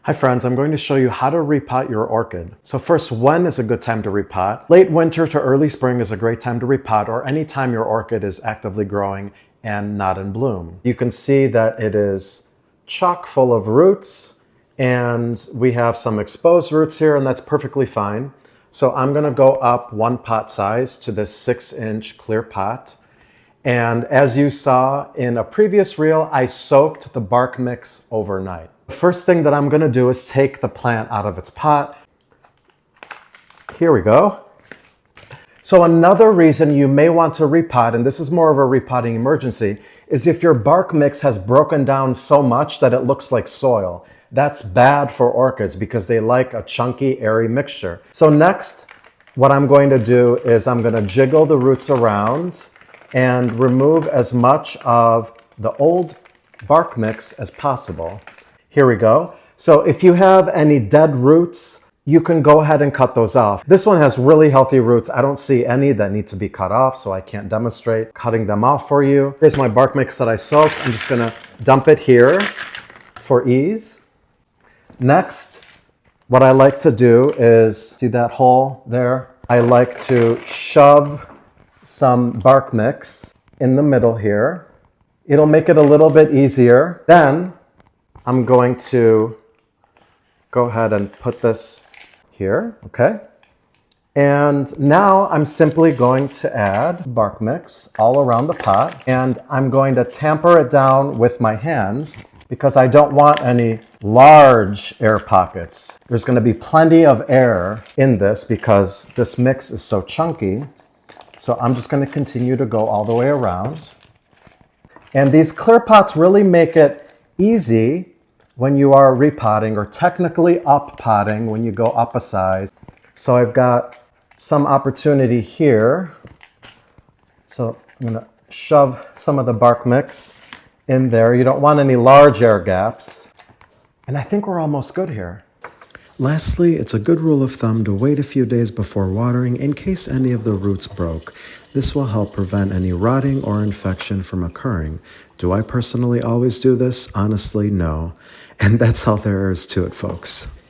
Hi friends, I'm going to show you how to repot your orchid. So first, when is a good time to repot? Late winter to early spring is a great time to repot, or any time your orchid is actively growing and not in bloom. You can see that it is chock full of roots, and we have some exposed roots here, and that's perfectly fine. So I'm going to go up one pot size to this 6-inch clear pot. And as you saw in a previous reel, I soaked the bark mix overnight. The first thing that I'm going to do is take the plant out of its pot. Here we go. So another reason you may want to repot, and this is more of a repotting emergency, is if your bark mix has broken down so much that it looks like soil. That's bad for orchids because they like a chunky, airy mixture. So next, what I'm going to do is I'm going to jiggle the roots around and remove as much of the old bark mix as possible. Here we go. So if you have any dead roots, you can go ahead and cut those off. This one has really healthy roots. I don't see any that need to be cut off, so I can't demonstrate cutting them off for you. Here's my bark mix that I soaked. I'm just gonna dump it here for ease. Next, what I like to do is, see that hole there? I like to shove some bark mix in the middle here. It'll make it a little bit easier. Then I'm going to go ahead and put this here, okay? And now I'm simply going to add bark mix all around the pot, and I'm going to tamper it down with my hands because I don't want any large air pockets. There's going to be plenty of air in this because this mix is so chunky. So I'm just going to continue to go all the way around. And these clear pots really make it easy when you are repotting, or technically up potting when you go up a size. So I've got some opportunity here. So I'm going to shove some of the bark mix in there. You don't want any large air gaps. And I think we're almost good here. Lastly, it's a good rule of thumb to wait a few days before watering in case any of the roots broke. This will help prevent any rotting or infection from occurring. Do I personally always do this? Honestly, no. And that's all there is to it, folks.